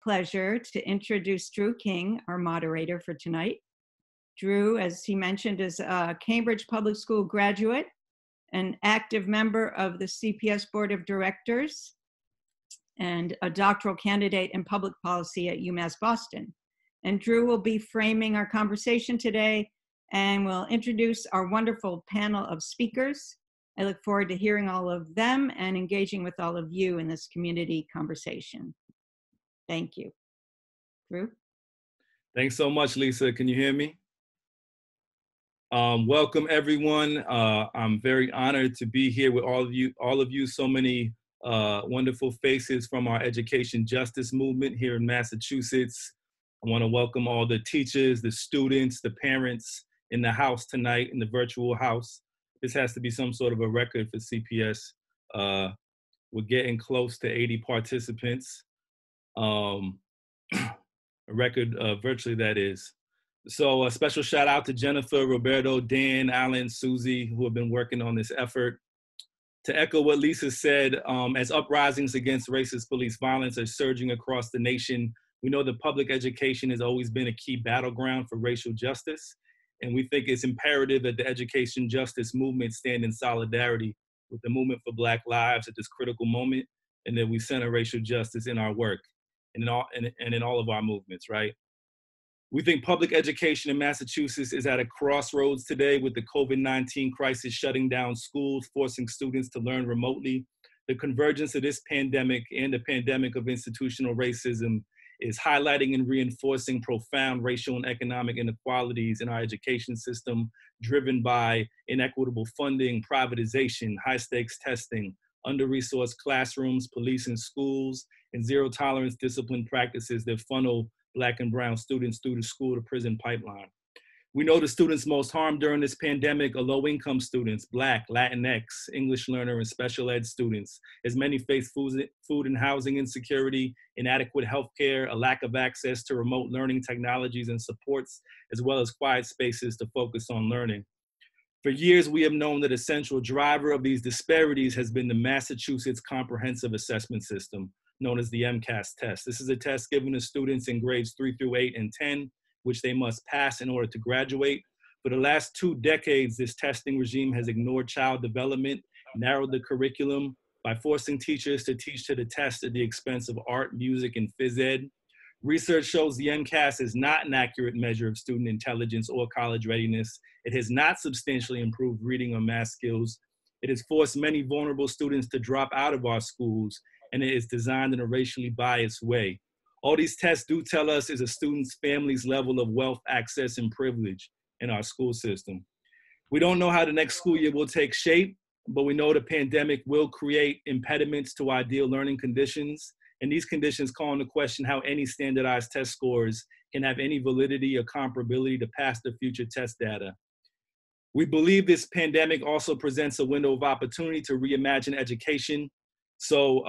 pleasure to introduce Drew King, our moderator for tonight. Drew, as he mentioned, is a Cambridge Public School graduate, an active member of the CPS Board of Directors, and a doctoral candidate in public policy at UMass Boston. And Drew will be framing our conversation today and will introduce our wonderful panel of speakers. I look forward to hearing all of them and engaging with all of you in this community conversation. Thank you. Drew? Thanks so much, Lisa. Can you hear me? Welcome, everyone. I'm very honored to be here with all of you, so many wonderful faces from our education justice movement here in Massachusetts. I want to welcome all the teachers, the students, the parents in the house tonight, in the virtual house. This has to be some sort of a record for CPS. We're getting close to 80 participants. A record virtually, that is. So a special shout out to Jennifer, Roberto, Dan, Alan, Susie, who have been working on this effort. To echo what Lisa said, as uprisings against racist police violence are surging across the nation, we know that public education has always been a key battleground for racial justice. And we think it's imperative that the education justice movement stand in solidarity with the movement for Black lives at this critical moment, and that we center racial justice in our work and in all of our movements, right? We think public education in Massachusetts is at a crossroads today with the COVID-19 crisis shutting down schools, forcing students to learn remotely. The convergence of this pandemic and the pandemic of institutional racism is highlighting and reinforcing profound racial and economic inequalities in our education system, driven by inequitable funding, privatization, high-stakes testing, under-resourced classrooms, police in schools, and zero-tolerance discipline practices that funnel Black and brown students through the school to prison pipeline. We know the students most harmed during this pandemic are low-income students, Black, Latinx, English learner, and special ed students, as many face food and housing insecurity, inadequate healthcare, a lack of access to remote learning technologies and supports, as well as quiet spaces to focus on learning. For years, we have known that a central driver of these disparities has been the Massachusetts Comprehensive Assessment System, known as the MCAS test. This is a test given to students in grades 3 through 8 and 10, which they must pass in order to graduate. For the last 2 decades, this testing regime has ignored child development, narrowed the curriculum by forcing teachers to teach to the test at the expense of art, music, and phys ed. Research shows the MCAS is not an accurate measure of student intelligence or college readiness. It has not substantially improved reading or math skills. It has forced many vulnerable students to drop out of our schools, and it is designed in a racially biased way. All these tests do tell us is a student's family's level of wealth, access, and privilege in our school system. We don't know how the next school year will take shape, but we know the pandemic will create impediments to ideal learning conditions. And these conditions call into question how any standardized test scores can have any validity or comparability to past or future test data. We believe this pandemic also presents a window of opportunity to reimagine education. So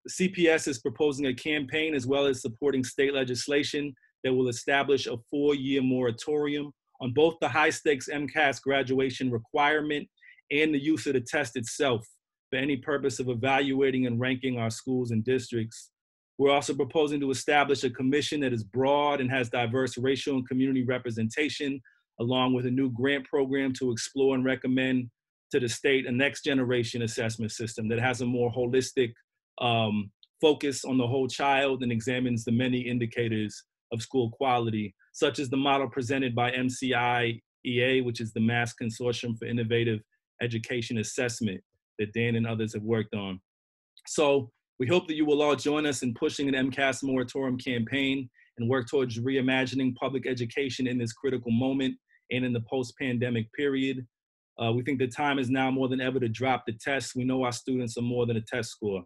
CPS is proposing a campaign as well as supporting state legislation that will establish a 4-year moratorium on both the high-stakes MCAS graduation requirement and the use of the test itself for any purpose of evaluating and ranking our schools and districts. We're also proposing to establish a commission that is broad and has diverse racial and community representation, along with a new grant program to explore and recommend to the state a next generation assessment system that has a more holistic focus on the whole child and examines the many indicators of school quality, such as the model presented by MCIEA, which is the Mass Consortium for Innovative Education Assessment that Dan and others have worked on. So we hope that you will all join us in pushing an MCAS moratorium campaign and work towards reimagining public education in this critical moment and in the post-pandemic period. We think the time is now more than ever to drop the test. We know our students are more than a test score.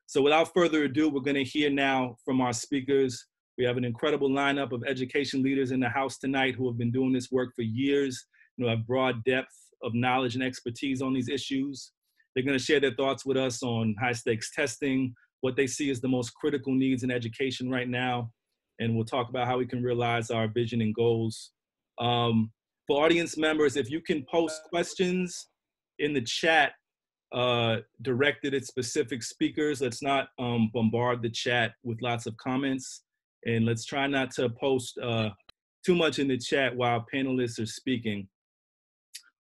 So without further ado, we're gonna hear now from our speakers. We have an incredible lineup of education leaders in the house tonight who have been doing this work for years, who have broad depth of knowledge and expertise on these issues. They're gonna share their thoughts with us on high stakes testing, what they see as the most critical needs in education right now, and we'll talk about how we can realize our vision and goals. For audience members, if you can post questions in the chat directed at specific speakers, let's not bombard the chat with lots of comments. And let's try not to post too much in the chat while panelists are speaking.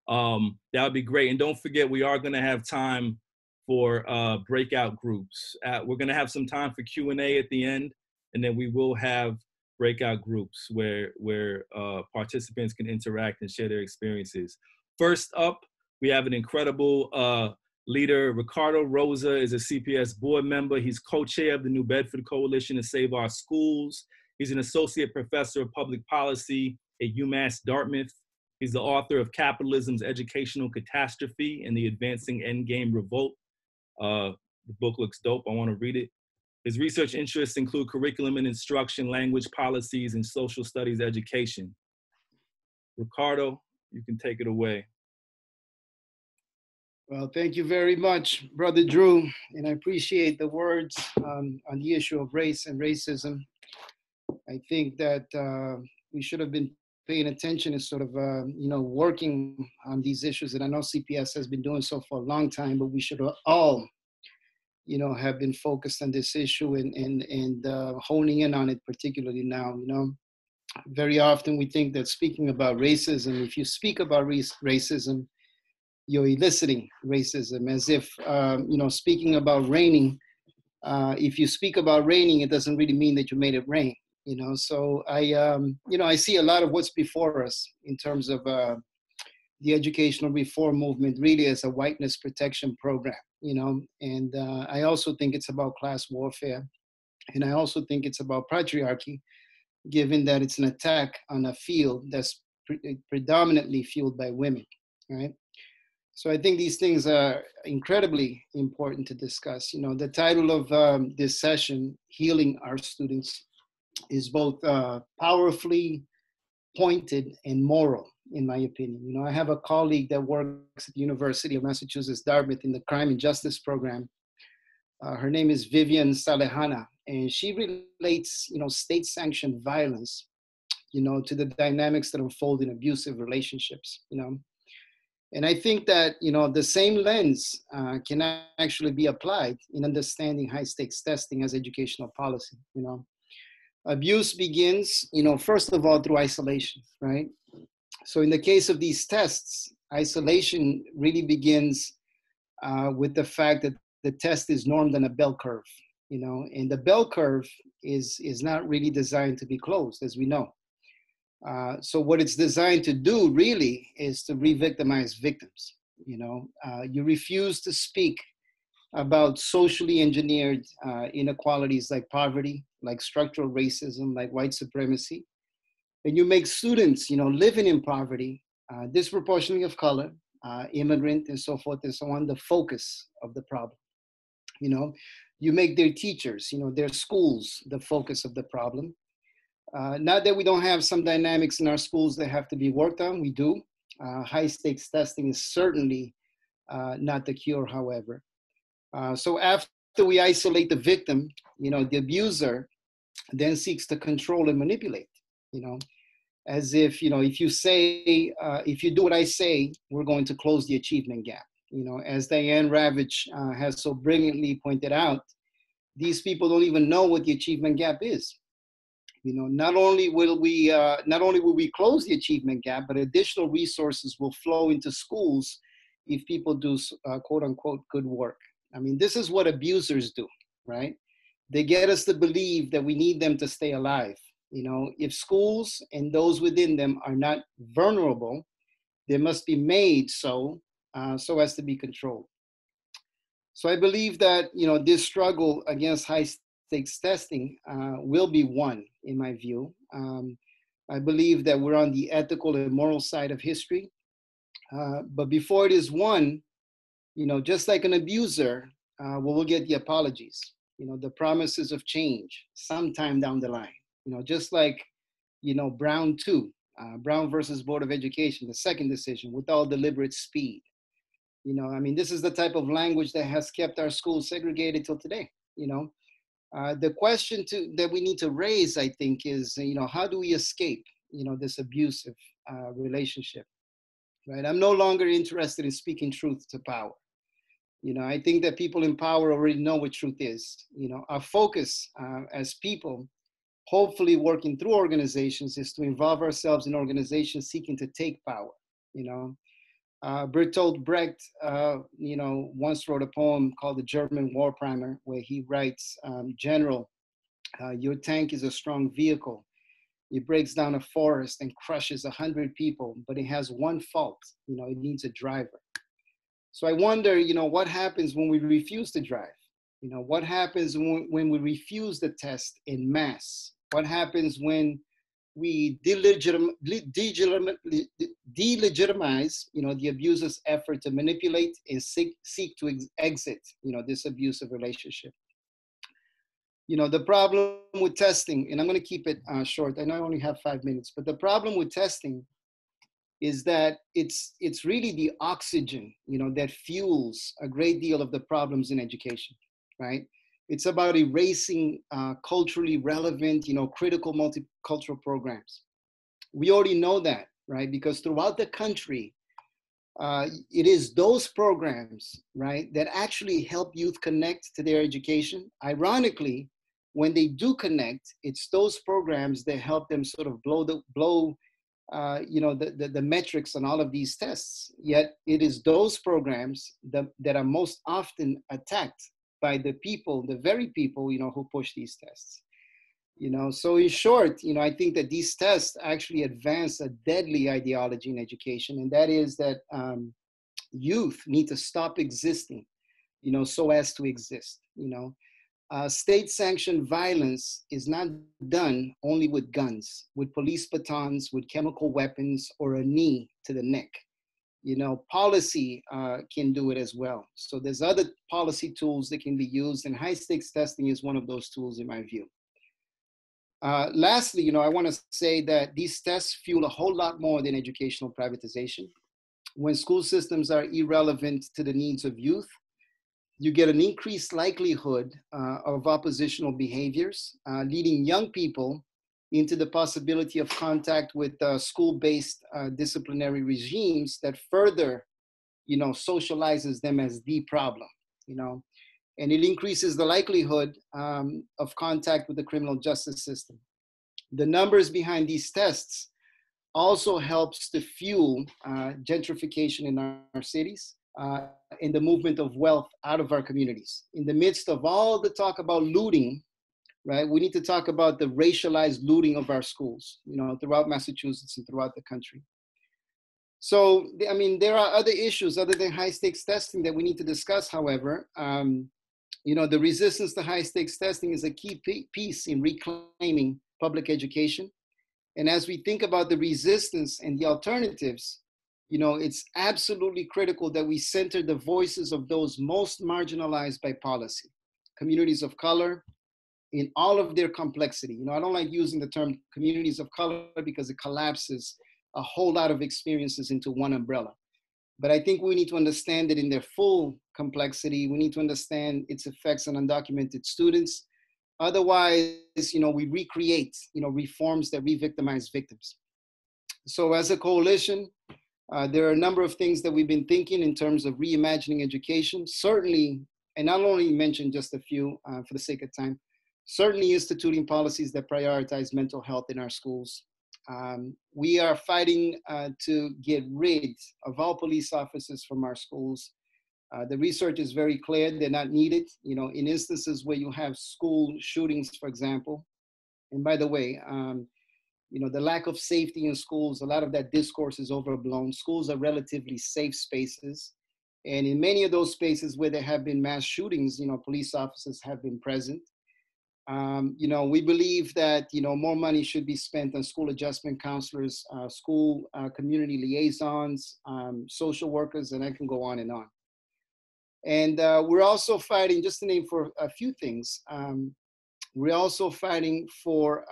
That would be great. And don't forget, we are going to have time for breakout groups. We're going to have some time for Q&A at the end, and then we will have breakout groups where participants can interact and share their experiences. First up, we have an incredible leader. Ricardo Rosa is a CPS board member. He's co-chair of the New Bedford Coalition to Save Our Schools. He's an associate professor of public policy at UMass Dartmouth. He's the author of Capitalism's Educational Catastrophe and the Advancing Endgame Revolt. The book looks dope. I want to read it. His research interests include curriculum and instruction, language policies, and social studies education. Ricardo, you can take it away. Well, thank you very much, Brother Drew, and I appreciate the words on the issue of race and racism. I think that we should have been paying attention and sort of, working on these issues. And I know CPS has been doing so for a long time, but we should all, have been focused on this issue and honing in on it, particularly now. Very often we think that speaking about racism, if you speak about racism, you're eliciting racism, as if, speaking about raining, if you speak about raining, it doesn't really mean that you made it rain. So I see a lot of what's before us in terms of the educational reform movement really as a whiteness protection program, and I also think it's about class warfare. And I also think it's about patriarchy, given that it's an attack on a field that's predominantly fueled by women, right? So I think these things are incredibly important to discuss. The title of this session, Healing Our Students, is both powerfully pointed and moral, in my opinion. I have a colleague that works at the University of Massachusetts, Dartmouth, in the Crime and Justice program. Her name is Vivian Salehana, and she relates, state-sanctioned violence, to the dynamics that unfold in abusive relationships, And I think that, the same lens can actually be applied in understanding high-stakes testing as educational policy, Abuse begins, first of all, through isolation, right? So in the case of these tests, isolation really begins with the fact that the test is normed on a bell curve, and the bell curve is not really designed to be closed, as we know. So what it's designed to do really is to re-victimize victims. You refuse to speak about socially engineered inequalities like poverty, like structural racism, like white supremacy. And you make students, living in poverty, disproportionately of color, immigrant, and so forth and so on, the focus of the problem. You make their teachers, their schools, the focus of the problem. Not that we don't have some dynamics in our schools that have to be worked on, we do. High stakes testing is certainly not the cure, however. So after we isolate the victim, the abuser then seeks to control and manipulate, as if, if you say, if you do what I say, we're going to close the achievement gap. As Diane Ravitch has so brilliantly pointed out, these people don't even know what the achievement gap is. Not only will we close the achievement gap, but additional resources will flow into schools if people do quote unquote good work. I mean, this is what abusers do, right? They get us to believe that we need them to stay alive. If schools and those within them are not vulnerable, they must be made so as to be controlled. So I believe that, this struggle against high stakes testing will be won, in my view. I believe that we're on the ethical and moral side of history. But before it is won, just like an abuser, we'll get the apologies, the promises of change sometime down the line, just like, Brown 2, Brown versus Board of Education, the second decision, with all deliberate speed. This is the type of language that has kept our schools segregated till today, The question that we need to raise, I think, is, how do we escape, this abusive relationship, right? I'm no longer interested in speaking truth to power. I think that people in power already know what truth is. Our focus as people hopefully working through organizations is to involve ourselves in organizations seeking to take power. Bertolt Brecht, once wrote a poem called The German War Primer, where he writes, General, your tank is a strong vehicle. It breaks down a forest and crushes 100 people, but it has one fault, it needs a driver. So I wonder, what happens when we refuse to drive? What happens when we refuse the test in mass? What happens when we delegitimize, the abuser's effort to manipulate and seek to exit, this abusive relationship? The problem with testing, and I'm going to keep it short. I know I only have 5 minutes, but the problem with testing is that it's really the oxygen, that fuels a great deal of the problems in education, right? It's about erasing culturally relevant, critical multicultural programs. We already know that, right? Because throughout the country, it is those programs, right, that actually help youth connect to their education. Ironically, when they do connect, it's those programs that help them sort of blow the metrics on all of these tests. Yet it is those programs that are most often attacked by the people, the very people, who push these tests. So in short, I think that these tests actually advance a deadly ideology in education, and that is that youth need to stop existing, so as to exist. State-sanctioned violence is not done only with guns, with police batons, with chemical weapons, or a knee to the neck. Policy can do it as well. So there's other policy tools that can be used, and high-stakes testing is one of those tools in my view. Lastly, I want to say that these tests fuel a whole lot more than educational privatization. When school systems are irrelevant to the needs of youth, you get an increased likelihood of oppositional behaviors, leading young people into the possibility of contact with school-based disciplinary regimes that further, socializes them as the problem, and it increases the likelihood of contact with the criminal justice system. The numbers behind these tests also helps to fuel gentrification in our cities, in the movement of wealth out of our communities. In the midst of all the talk about looting, right, we need to talk about the racialized looting of our schools, throughout Massachusetts and throughout the country. So, there are other issues other than high stakes testing that we need to discuss, however. The resistance to high stakes testing is a key piece in reclaiming public education. And as we think about the resistance and the alternatives, it's absolutely critical that we center the voices of those most marginalized by policy, communities of color, in all of their complexity. I don't like using the term communities of color because it collapses a whole lot of experiences into one umbrella. But I think we need to understand it in their full complexity. We need to understand its effects on undocumented students. Otherwise, we recreate, reforms that re-victimize victims. So as a coalition, there are a number of things that we've been thinking in terms of reimagining education. Certainly, and I'll only mention just a few for the sake of time, certainly instituting policies that prioritize mental health in our schools. We are fighting to get rid of all police officers from our schools. The research is very clear, they're not needed. In instances where you have school shootings, for example, and by the way, the lack of safety in schools, a lot of that discourse is overblown. Schools are relatively safe spaces. And in many of those spaces where there have been mass shootings, police officers have been present. We believe that, more money should be spent on school adjustment counselors, school community liaisons, social workers, and I can go on and on. And we're also fighting, just to name for a few things, we're also fighting for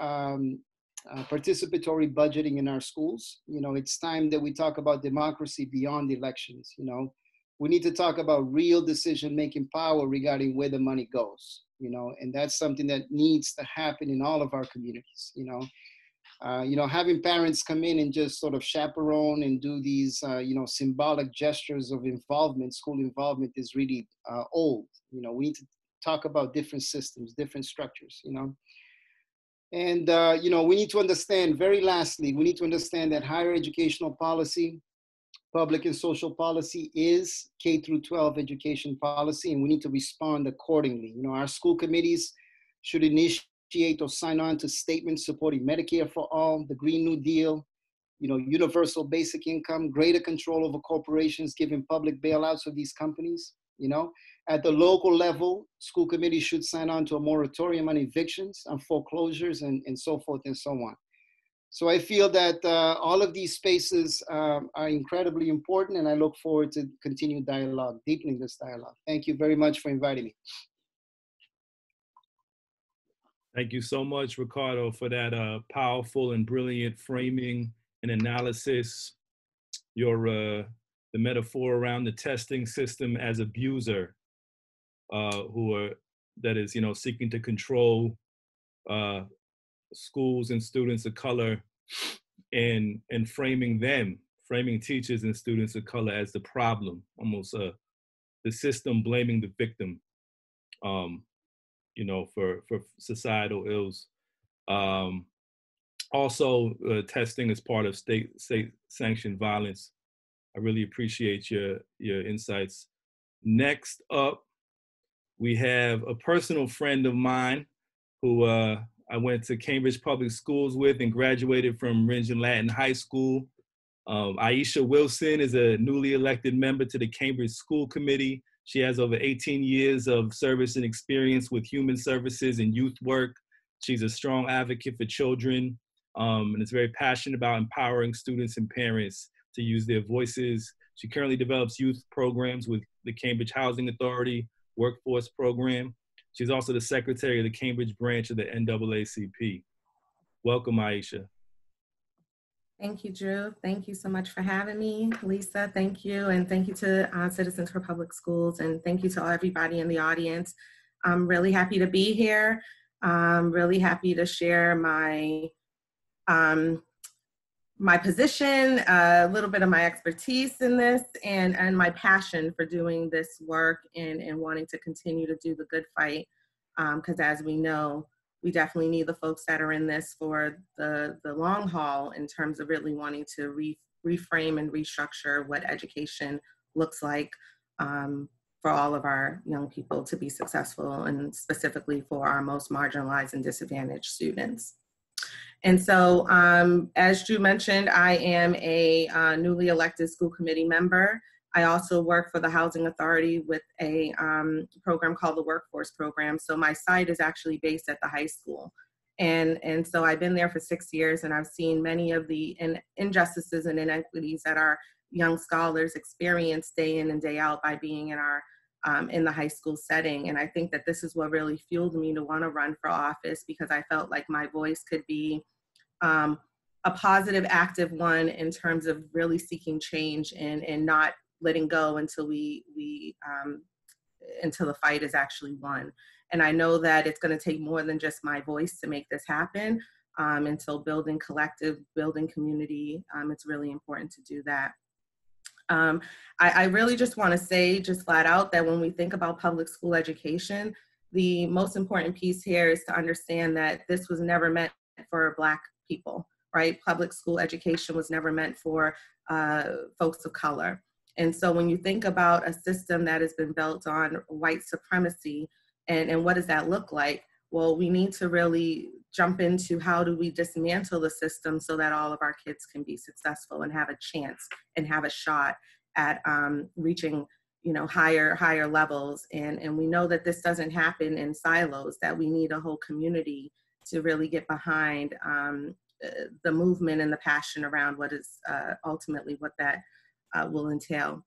participatory budgeting in our schools. It's time that we talk about democracy beyond elections. We need to talk about real decision-making power regarding where the money goes, and that's something that needs to happen in all of our communities. Having parents come in and just sort of chaperone and do these, symbolic gestures of involvement, school involvement is really old. We need to talk about different systems, different structures, And, you know, we need to understand, very lastly, we need to understand that higher educational policy, public and social policy is K through 12 education policy, and we need to respond accordingly. You know, our school committees should initiate or sign on to statements supporting Medicare for all, the Green New Deal, you know, universal basic income, greater control over corporations, giving public bailouts of these companies. You know, at the local level, school committees should sign on to a moratorium on evictions, on foreclosures, and so forth and so on. So I feel that all of these spaces are incredibly important, and I look forward to continued dialogue, deepening this dialogue. Thank you very much for inviting me. Thank you so much, Ricardo, for that powerful and brilliant framing and analysis. Your the metaphor around the testing system as abuser, that is, you know, seeking to control schools and students of color, and framing teachers and students of color as the problem, almost the system blaming the victim, you know, for societal ills. Also, testing is part of state sanctioned violence. I really appreciate your insights. Next up, we have a personal friend of mine who I went to Cambridge Public Schools with and graduated from Ringen Latin High School. Aisha Wilson is a newly elected member to the Cambridge School Committee. She has over 18 years of service and experience with human services and youth work. She's a strong advocate for children, and is very passionate about empowering students and parents to use their voices. She currently develops youth programs with the Cambridge Housing Authority Workforce Program. She's also the secretary of the Cambridge branch of the NAACP. Welcome, Aisha. Thank you, Drew. Thank you so much for having me. Lisa, thank you. And thank you to Citizens for Public Schools. And thank you to everybody in the audience. I'm really happy to be here. I'm really happy to share my my position, a little bit of my expertise in this, and my passion for doing this work and wanting to continue to do the good fight. Because as we know, we definitely need the folks that are in this for the long haul in terms of really wanting to reframe and restructure what education looks like for all of our young people to be successful, and specifically for our most marginalized and disadvantaged students. And so, as Drew mentioned, I am a newly elected school committee member. I also work for the Housing Authority with a program called the Workforce Program. So my site is actually based at the high school. And so I've been there for 6 years, and I've seen many of the injustices and inequities that our young scholars experience day in and day out by being in our in the high school setting. And I think that this is what really fueled me to want to run for office, because I felt like my voice could be a positive, active one in terms of really seeking change and not letting go until until the fight is actually won. And I know that it's going to take more than just my voice to make this happen. Until building collective, building community, it's really important to do that. I really just want to say, just flat out, that when we think about public school education, the most important piece here is to understand that this was never meant for Black people, right? Public school education was never meant for folks of color. And so when you think about a system that has been built on white supremacy, and what does that look like? Well, we need to really jump into how do we dismantle the system so that all of our kids can be successful and have a chance and have a shot at reaching, you know, higher levels. And we know that this doesn't happen in silos, that we need a whole community to really get behind the movement and the passion around what is ultimately what that will entail.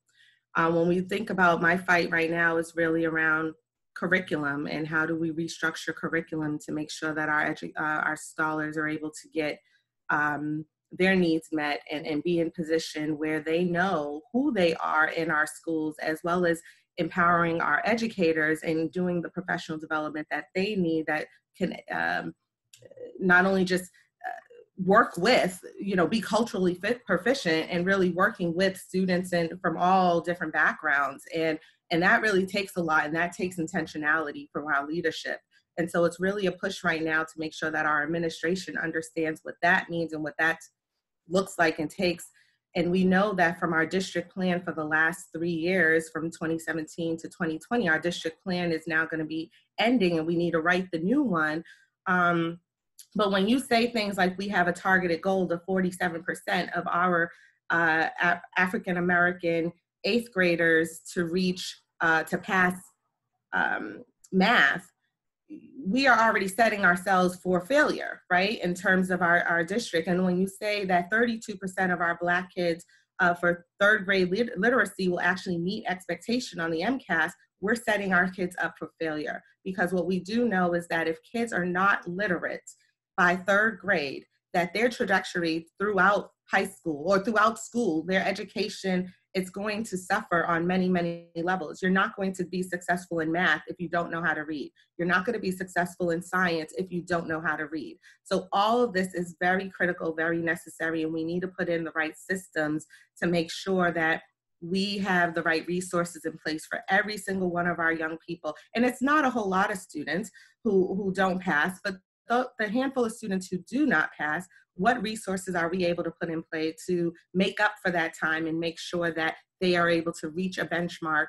When we think about my fight right now, is really around curriculum and how do we restructure curriculum to make sure that our scholars are able to get their needs met and be in position where they know who they are in our schools, as well as empowering our educators and doing the professional development that they need, that can not only just work with, you know, be culturally proficient and really working with students and from all different backgrounds. And that really takes a lot, and that takes intentionality from our leadership And so it's really a push right now to make sure that our administration understands what that means and what that looks like and takes. And we know that from our district plan for the last 3 years, from 2017 to 2020, our district plan is now going to be ending and we need to write the new one. But when you say things like we have a targeted goal of 47% of our African-American 8th graders to reach, to pass math, we are already setting ourselves for failure, right, in terms of our district. And when you say that 32% of our Black kids for 3rd grade literacy will actually meet expectation on the MCAS, we're setting our kids up for failure. Because what we do know is that if kids are not literate by 3rd grade, that their trajectory throughout high school or throughout school, their education, it's going to suffer on many, many levels. You're not going to be successful in math if you don't know how to read. You're not going to be successful in science if you don't know how to read. So all of this is very critical, very necessary, and we need to put in the right systems to make sure that we have the right resources in place for every single one of our young people. And it's not a whole lot of students who don't pass, but the handful of students who do not pass, what resources are we able to put in play to make up for that time and make sure that they are able to reach a benchmark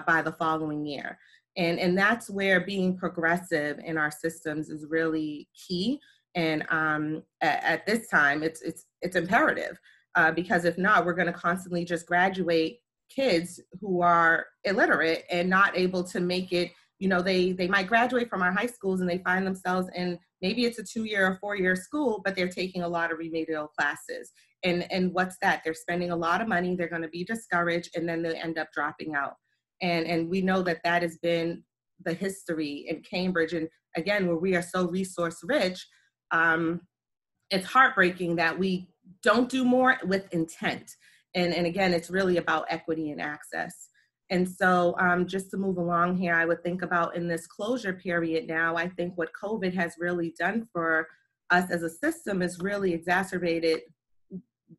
by the following year? And that's where being progressive in our systems is really key. And at this time, it's imperative because if not, we're going to constantly just graduate kids who are illiterate and not able to make it. You know, they might graduate from our high schools and they find themselves in, maybe it's a 2-year or 4-year school, but they're taking a lot of remedial classes. And what's that? They're spending a lot of money, they're going to be discouraged, and then they end up dropping out. And we know that that has been the history in Cambridge. And again, where we are so resource rich, it's heartbreaking that we don't do more with intent. And again, it's really about equity and access. And so just to move along here, I would think about in this closure period now, I think what COVID has really done for us as a system is really exacerbated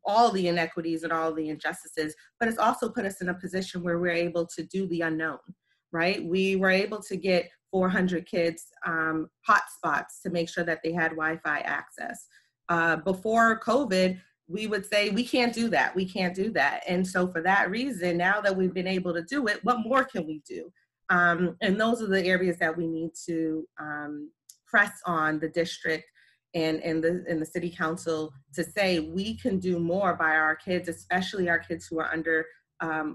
all the inequities and all the injustices, but it's also put us in a position where we're able to do the unknown, right? We were able to get 400 kids hotspots to make sure that they had Wi-Fi access. Before COVID, we would say, we can't do that, we can't do that. And so for that reason, now that we've been able to do it, what more can we do? And those are the areas that we need to press on the district and the city council to say, we can do more by our kids, especially our kids who are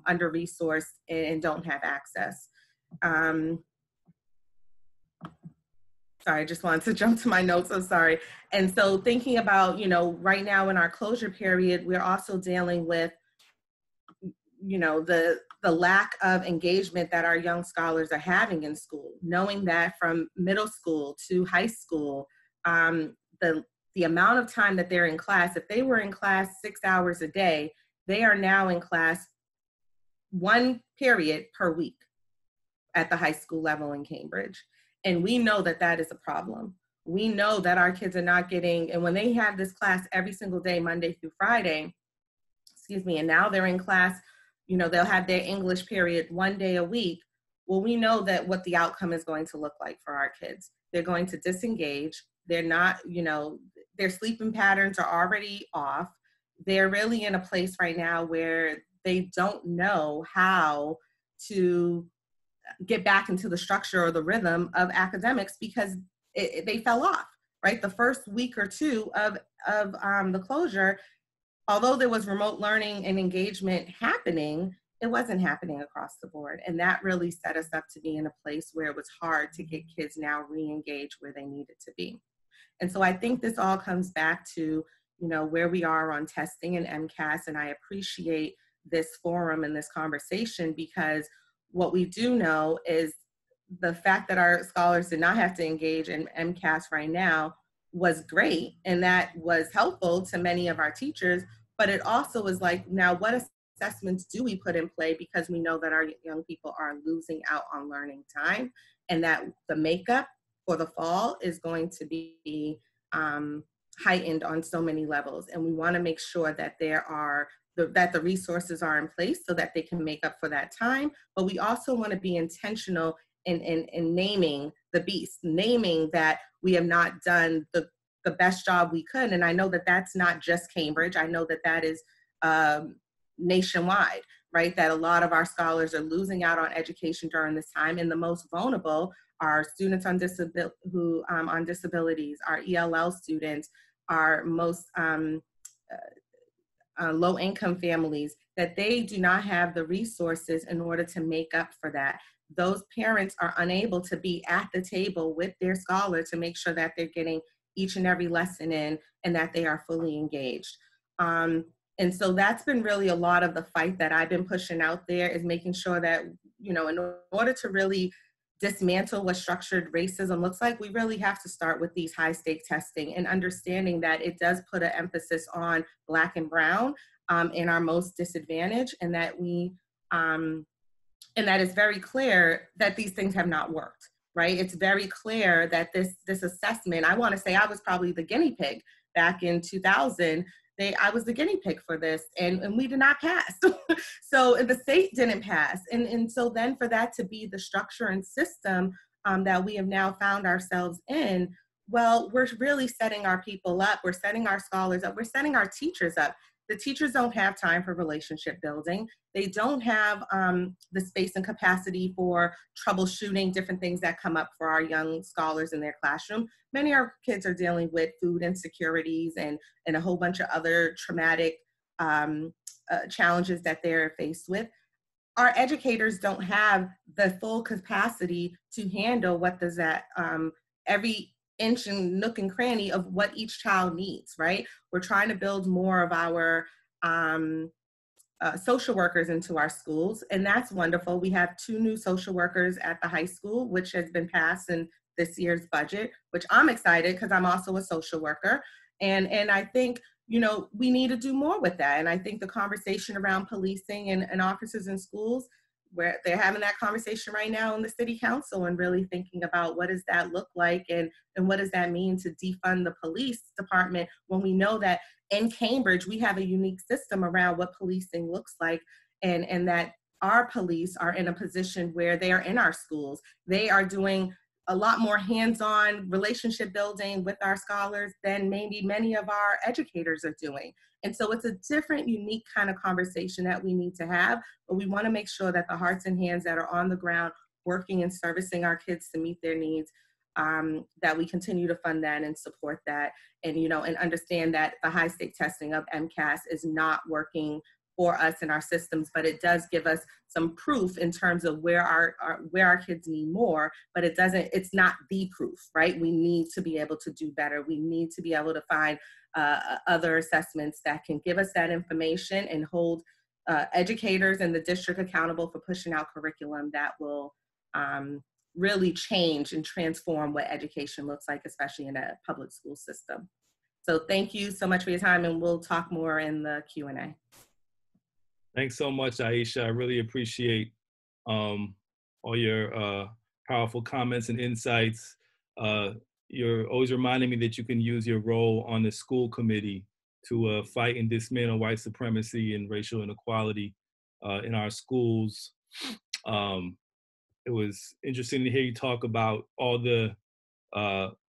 under-resourced and don't have access. Sorry, I just wanted to jump to my notes, I'm sorry. And so thinking about, you know, right now in our closure period, we're also dealing with, you know, the lack of engagement that our young scholars are having in school, knowing that from middle school to high school, the amount of time that they're in class, if they were in class 6 hours a day, they are now in class 1 period per week at the high school level in Cambridge. And we know that that is a problem. We know that our kids are not getting, and when they have this class every single day, Monday through Friday, and now they're in class, you know, they'll have their English period 1 day a week. Well, we know that what the outcome is going to look like for our kids. They're going to disengage. They're not, you know, their sleeping patterns are already off. They're really in a place right now where they don't know how to get back into the structure or the rhythm of academics because they fell off, right? The first week or two of the closure, although there was remote learning and engagement happening, it wasn't happening across the board. And that really set us up to be in a place where it was hard to get kids now re-engaged where they needed to be. And so I think this all comes back to, you know, where we are on testing and MCAS. And I appreciate this forum and this conversation because what we do know is the fact that our scholars did not have to engage in MCAS right now was great. And that was helpful to many of our teachers, but it also was like, now what assessments do we put in play because we know that our young people are losing out on learning time and that the makeup for the fall is going to be heightened on so many levels. And we want to make sure that that the resources are in place so that they can make up for that time. But we also want to be intentional in naming the beast, naming that we have not done the best job we could. And I know that that's not just Cambridge. I know that that is nationwide, right? That a lot of our scholars are losing out on education during this time, and the most vulnerable are students on disabilities, our ELL students, our most low-income families, that they do not have the resources in order to make up for that. Those parents are unable to be at the table with their scholar to make sure that they're getting each and every lesson in and that they are fully engaged. And so that's been really a lot of the fight that I've been pushing out there, is making sure that, you know, in order to really dismantle what structured racism looks like, we really have to start with these high stake testing and understanding that it does put an emphasis on Black and Brown in our most disadvantaged, and that and that it's very clear that these things have not worked, right? It's very clear that this assessment, I want to say I was probably the guinea pig back in 2000. I was the guinea pig for this, and we did not pass. So the state didn't pass. And so then for that to be the structure and system that we have now found ourselves in, well, we're really setting our people up. We're setting our scholars up. We're setting our teachers up. The teachers don't have time for relationship building. They don't have the space and capacity for troubleshooting different things that come up for our young scholars in their classroom. Many of our kids are dealing with food insecurities and a whole bunch of other traumatic challenges that they're faced with. Our educators don't have the full capacity to handle what does that, every inch and nook and cranny of what each child needs, right? We're trying to build more of our social workers into our schools, and that's wonderful. We have 2 new social workers at the high school, which has been passed in this year's budget, which I'm excited because I'm also a social worker. And I think, you know, we need to do more with that. And I think the conversation around policing and officers in schools, where they're having that conversation right now in the city council, and really thinking about what does that look like, and what does that mean to defund the police department, when we know that in Cambridge we have a unique system around what policing looks like, and that our police are in a position where they are in our schools. They are doing a lot more hands-on relationship building with our scholars than maybe many of our educators are doing. And so it's a different, unique kind of conversation that we need to have, but we want to make sure that the hearts and hands that are on the ground working and servicing our kids to meet their needs, that we continue to fund that and support that, and, you know, and understand that the high stake testing of MCAS is not working for us in our systems, but it does give us some proof in terms of where our kids need more, but it's not the proof, right? We need to be able to do better. We need to be able to find other assessments that can give us that information and hold educators and the district accountable for pushing out curriculum that will really change and transform what education looks like, especially in a public school system. So thank you so much for your time, and we'll talk more in the Q&A. Thanks so much, Aisha. I really appreciate all your powerful comments and insights. You're always reminding me that you can use your role on the school committee to fight and dismantle white supremacy and racial inequality in our schools. It was interesting to hear you talk about all the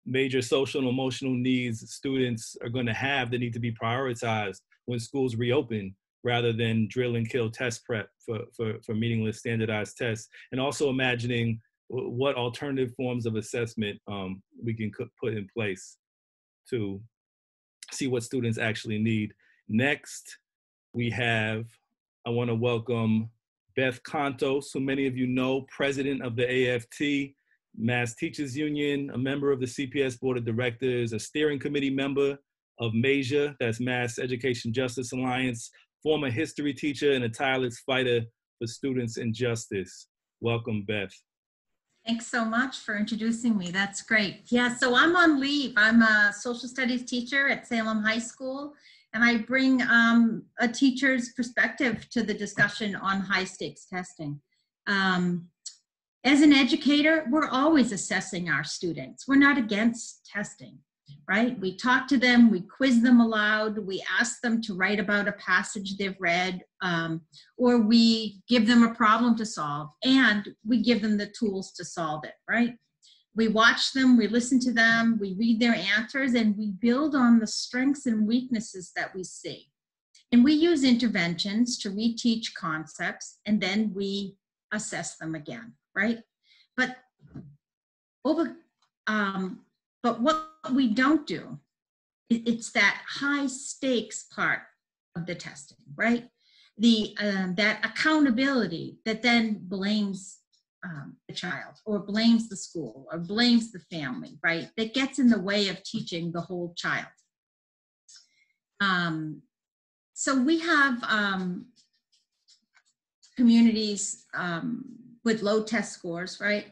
major social and emotional needs students are going to have that need to be prioritized when schools reopen, rather than drill and kill test prep for meaningless standardized tests, and also imagining what alternative forms of assessment we can put in place to see what students actually need. Next, I want to welcome Beth Contos, who many of you know, president of the AFT, Mass Teachers Union, a member of the CPS Board of Directors, a steering committee member of MAJA, that's Mass Education Justice Alliance, former history teacher, and a tireless fighter for students and justice. Welcome, Beth. Thanks so much for introducing me. That's great. Yeah, so I'm on leave. I'm a social studies teacher at Salem High School, and I bring a teacher's perspective to the discussion on high stakes testing. As an educator, we're always assessing our students. We're not against testing. right? We talk to them, we quiz them aloud, we ask them to write about a passage they've read, or we give them a problem to solve, and we give them the tools to solve it, right? We watch them, we listen to them, we read their answers, and we build on the strengths and weaknesses that we see. And we use interventions to reteach concepts, and then we assess them again, right? But what we don't do, it's that high stakes part of the testing, right? That accountability that then blames the child, or blames the school, or blames the family, right? That gets in the way of teaching the whole child. So we have communities with low test scores, right?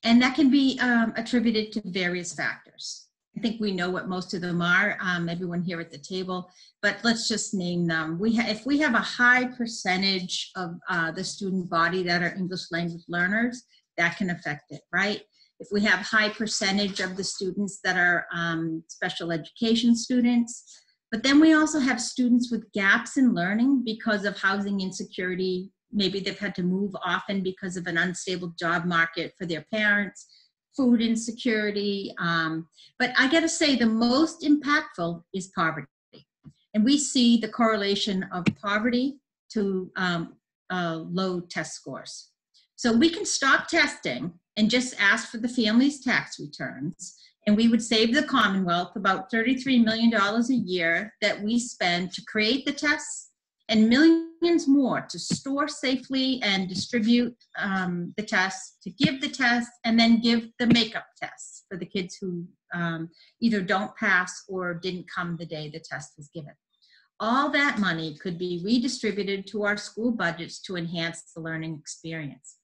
And that can be attributed to various factors. I think we know what most of them are, everyone here at the table, but let's just name them. If we have a high percentage of the student body that are English language learners, that can affect it, right? If we have high percentage of the students that are special education students, but then we also have students with gaps in learning because of housing insecurity. Maybe they've had to move often because of an unstable job market for their parents, food insecurity. But I gotta say, the most impactful is poverty. And we see the correlation of poverty to low test scores. So we can stop testing and just ask for the family's tax returns, and we would save the Commonwealth about $33 million a year that we spend to create the tests, and millions more to store safely and distribute the tests, to give the test, and then give the makeup tests for the kids who either don't pass or didn't come the day the test was given. All that money could be redistributed to our school budgets to enhance the learning experience.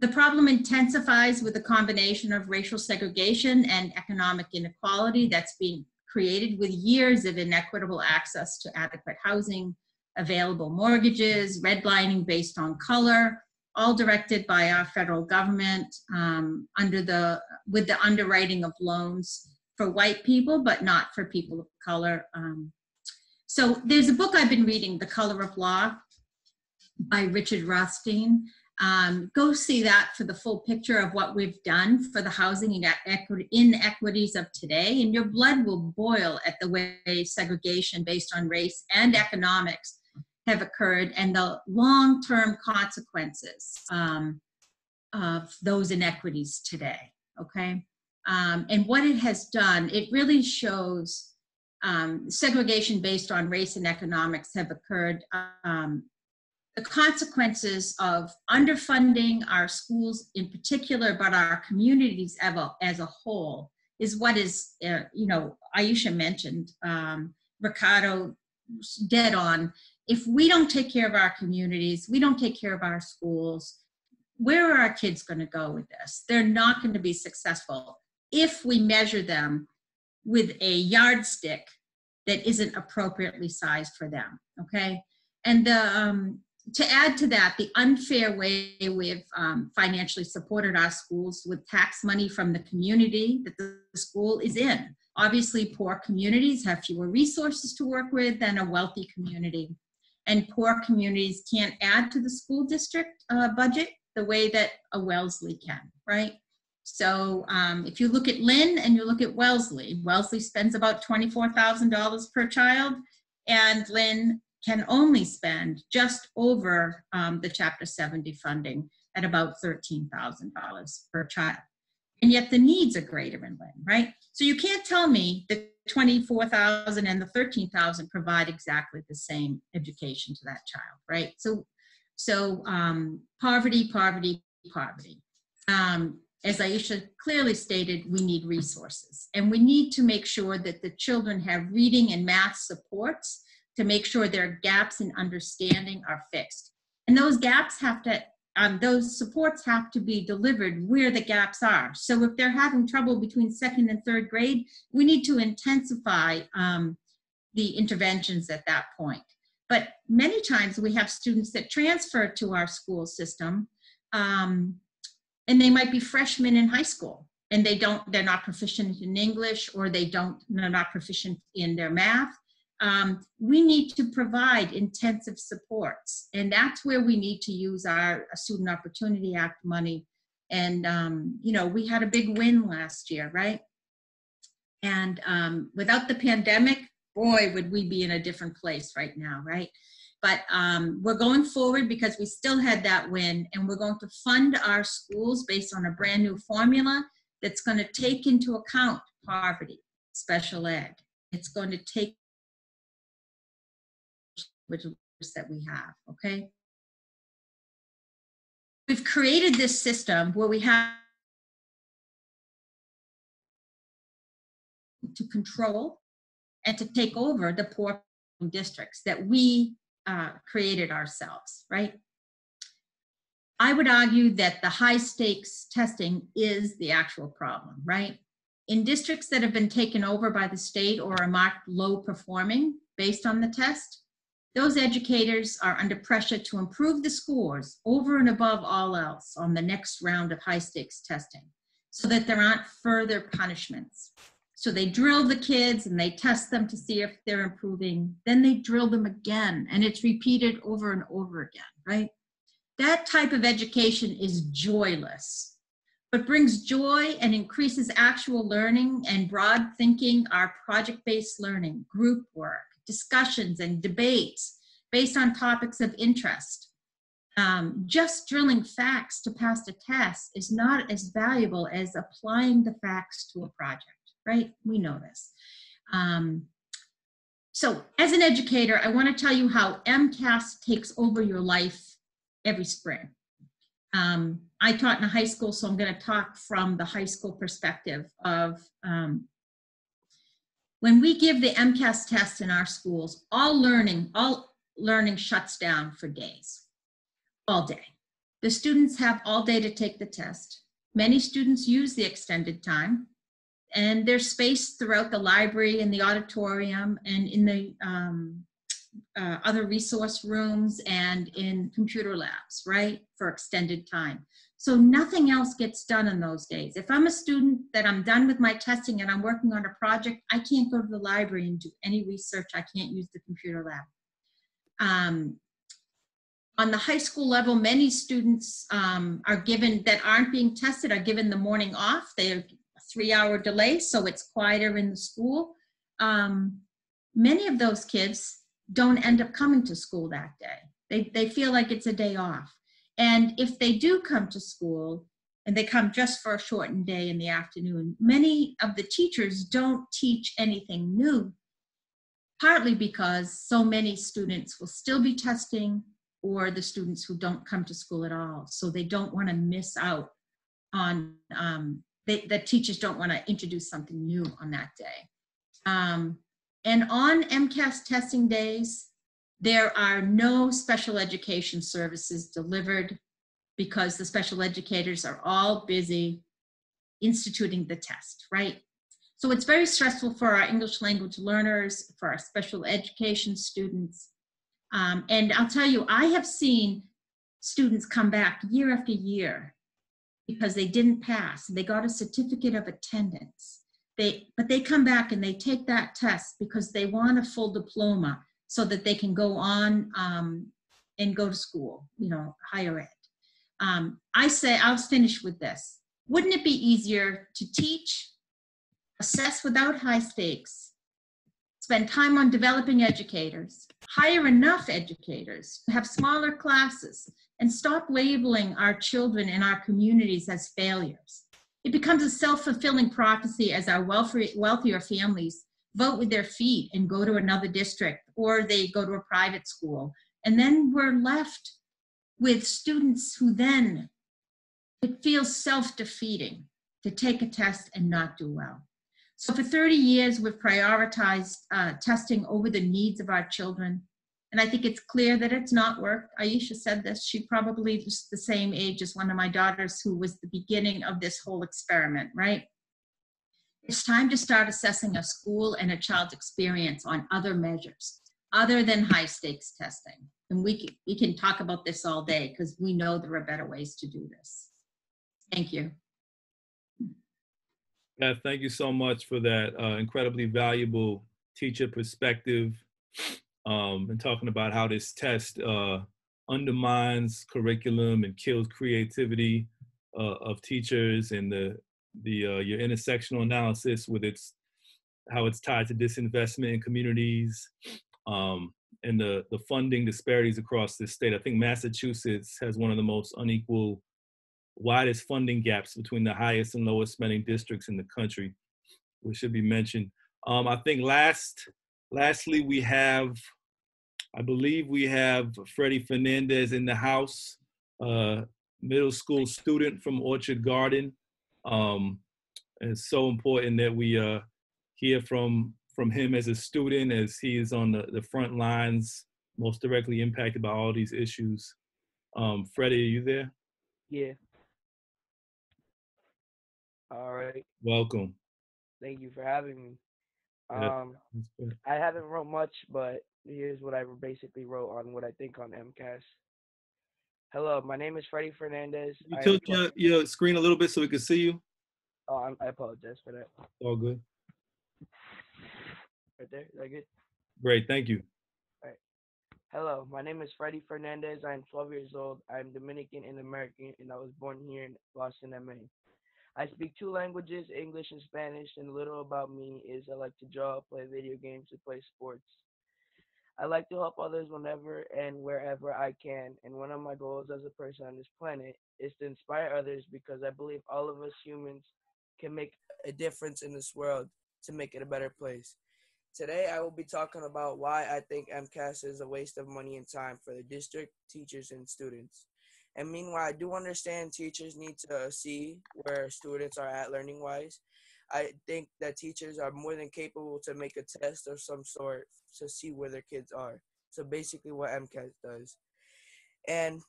The problem intensifies with a combination of racial segregation and economic inequality that's being created with years of inequitable access to adequate housing, available mortgages, redlining based on color, all directed by our federal government with the underwriting of loans for white people, but not for people of color. So there's a book I've been reading, The Color of Law by Richard Rothstein. Go see that for the full picture of what we've done for the housing inequities of today, and your blood will boil at the way segregation based on race and economics have occurred, and the long-term consequences of those inequities today, okay? And what it has done, it really shows segregation based on race and economics have occurred. The consequences of underfunding our schools in particular, but our communities as a whole, is what is, Aisha mentioned, Ricardo, dead on. If we don't take care of our communities, we don't take care of our schools, where are our kids going to go with this? They're not going to be successful if we measure them with a yardstick that isn't appropriately sized for them, okay? And to add to that, the unfair way we've financially supported our schools with tax money from the community that the school is in. Obviously, poor communities have fewer resources to work with than a wealthy community. And poor communities can't add to the school district budget the way that a Wellesley can, right? So if you look at Lynn and you look at Wellesley, Wellesley spends about $24,000 per child, and Lynn can only spend just over the Chapter 70 funding at about $13,000 per child. And yet the needs are greater in Lynn, right? So you can't tell me the $24,000 and the $13,000 provide exactly the same education to that child, right? So poverty, poverty, poverty. As Aisha clearly stated, we need resources, and we need to make sure that the children have reading and math supports to make sure their gaps in understanding are fixed. And those gaps have to, those supports have to be delivered where the gaps are. So if they're having trouble between second and third grade, we need to intensify the interventions at that point. But many times we have students that transfer to our school system, and they might be freshmen in high school, and they're not proficient in English, or they're not proficient in their math. We need to provide intensive supports, and that's where we need to use our Student Opportunity Act money. And, you know, we had a big win last year, right? And without the pandemic, boy, would we be in a different place right now, right? But we're going forward because we still had that win, and we're going to fund our schools based on a brand new formula that's going to take into account poverty, special ed. It's going to take which that we have, okay? We've created this system where we have to control and to take over the poor districts that we created ourselves, right? I would argue that the high stakes testing is the actual problem, right? In districts that have been taken over by the state or are marked low performing based on the test, those educators are under pressure to improve the scores over and above all else on the next round of high stakes testing so that there aren't further punishments. So they drill the kids and they test them to see if they're improving. Then they drill them again, and it's repeated over and over again, right? That type of education is joyless, but brings joy and increases actual learning and broad thinking are project-based learning, group work, discussions and debates based on topics of interest. Just drilling facts to pass a test is not as valuable as applying the facts to a project, right? We know this. So as an educator, I want to tell you how MCAS takes over your life every spring. I taught in a high school, so I'm going to talk from the high school perspective of when we give the MCAS test in our schools, all learning shuts down for days, all day. The students have all day to take the test. Many students use the extended time, and there's space throughout the library and the auditorium and in the other resource rooms and in computer labs, right, for extended time. So nothing else gets done in those days. If I'm a student that I'm done with my testing and I'm working on a project, I can't go to the library and do any research. I can't use the computer lab. On the high school level, many students are given, that aren't being tested, are given the morning off. They have a 3-hour delay, so it's quieter in the school. Many of those kids don't end up coming to school that day. They feel like it's a day off. And if they do come to school and they come just for a shortened day in the afternoon, many of the teachers don't teach anything new, partly because so many students will still be testing, or the students who don't come to school at all. So they don't want to miss out on, the teachers don't want to introduce something new on that day. And on MCAS testing days, there are no special education services delivered because the special educators are all busy instituting the test, right? So it's very stressful for our English language learners, for our special education students. And I'll tell you, I have seen students come back year after year because they didn't pass. They got a certificate of attendance. But they come back and they take that test because they want a full diploma so that they can go on and go to school, you know, higher ed. I say, I'll finish with this. Wouldn't it be easier to teach, assess without high stakes, spend time on developing educators, hire enough educators, have smaller classes, and stop labeling our children and our communities as failures? It becomes a self-fulfilling prophecy as our wealthier families vote with their feet and go to another district, or they go to a private school. And then we're left with students who then, it feels self-defeating to take a test and not do well. So for 30 years, we've prioritized testing over the needs of our children. And I think it's clear that it's not worked. Aisha said this. She probably was the same age as one of my daughters who was the beginning of this whole experiment, right? It's time to start assessing a school and a child's experience on other measures, other than high stakes testing. And we can talk about this all day because we know there are better ways to do this. Thank you. Yeah, thank you so much for that incredibly valuable teacher perspective, and talking about how this test undermines curriculum and kills creativity of teachers, and your intersectional analysis with how it's tied to disinvestment in communities, and the funding disparities across this state. I think Massachusetts has one of the most unequal, widest funding gaps between the highest and lowest spending districts in the country, which should be mentioned. I think lastly, I believe we have Freddy Fernandez in the house, middle school student from Orchard Garden. And it's so important that we hear from him as a student, as he is on the front lines, most directly impacted by all these issues. Freddie, are you there? Yeah. All right. Welcome. Thank you for having me. Yeah, I haven't wrote much, but here's what I basically wrote on what I think on MCAS. Hello, my name is Freddy Fernandez. you tilt your screen a little bit so we can see you? Oh, I apologize for that. All good. Right there, is that good? Great, thank you. All right. Hello, my name is Freddy Fernandez. I am 12 years old. I am Dominican and American, and I was born here in Boston, MA. I speak 2 languages, English and Spanish, and a little about me is I like to draw, play video games, and play sports. I like to help others whenever and wherever I can, and one of my goals as a person on this planet is to inspire others because I believe all of us humans can make a difference in this world to make it a better place. Today, I will be talking about why I think MCAS is a waste of money and time for the district, teachers, and students. And meanwhile, I do understand teachers need to see where students are at learning-wise. I think that teachers are more than capable to make a test of some sort to see where their kids are. So basically what MCAS does. And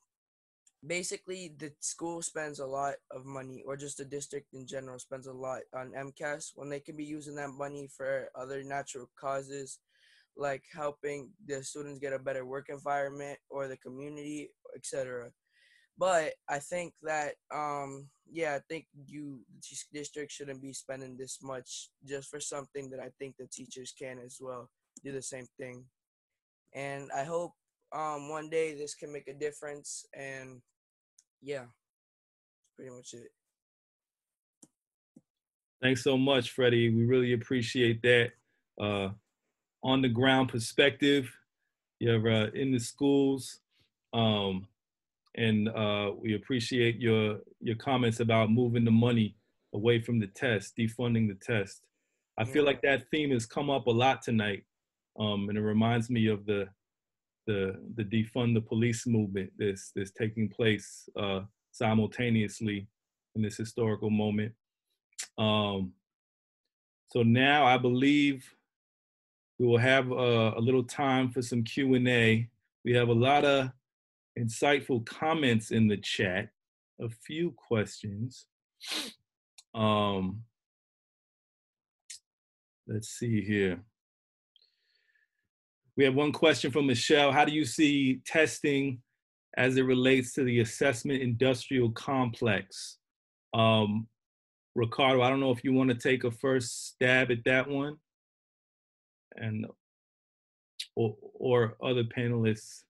basically the school spends a lot of money, or just the district in general spends a lot on MCAS when they can be using that money for other natural causes, like helping the students get a better work environment or the community, etc. But I think that, I think district shouldn't be spending this much just for something that I think the teachers can as well do the same thing. And I hope one day this can make a difference. And yeah, pretty much it. Thanks so much, Freddie. We really appreciate that. On the ground perspective, you're in the schools. And we appreciate your comments about moving the money away from the test, defunding the test. I feel like that theme has come up a lot tonight, and it reminds me of the defund the police movement that's taking place simultaneously in this historical moment. So now I believe we will have a little time for some Q&A. We have a lot of insightful comments in the chat, a few questions. Let's see here. We have one question from Michelle. How do you see testing as it relates to the assessment industrial complex? Ricardo, I don't know if you want to take a first stab at that one, and or other panelists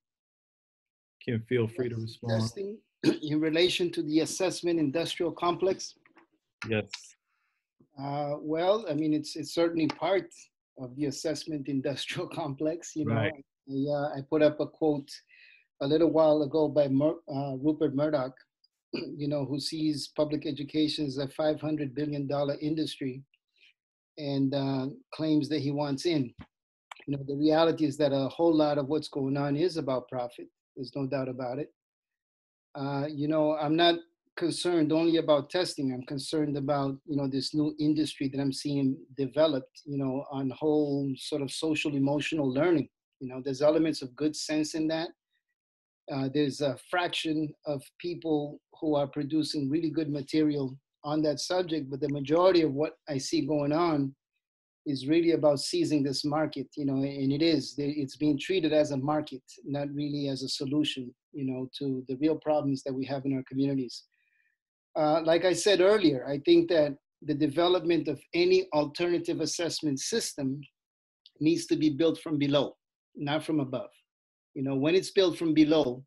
can feel free to respond. Testing in relation to the assessment industrial complex? Yes. Well, I mean, it's certainly part of the assessment industrial complex. You know, Right. I put up a quote a little while ago by Rupert Murdoch, you know, who sees public education as a $500 billion industry and claims that he wants in. You know, the reality is that a whole lot of what's going on is about profit. There's no doubt about it. You know, I'm not concerned only about testing. I'm concerned about, you know, this new industry that I'm seeing developed, you know, on whole sort of social emotional learning. You know, there's elements of good sense in that. There's a fraction of people who are producing really good material on that subject, but the majority of what I see going on is really about seizing this market, you know, and it's being treated as a market, not really as a solution, you know, to the real problems that we have in our communities. Like I said earlier, I think that the development of any alternative assessment system needs to be built from below, not from above. You know, when it's built from below,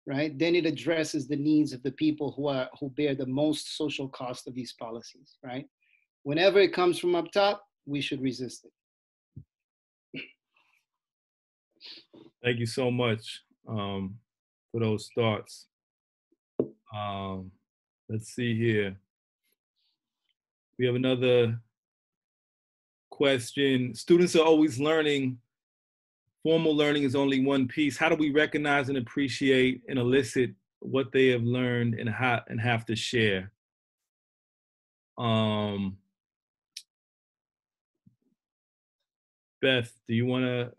right, then it addresses the needs of the people who bear the most social cost of these policies, right? Whenever it comes from up top, we should resist it. Thank you so much for those thoughts. Let's see here. We have another question. Students are always learning. Formal learning is only one piece. How do we recognize and appreciate and elicit what they have learned and have to share? Beth, do you want to?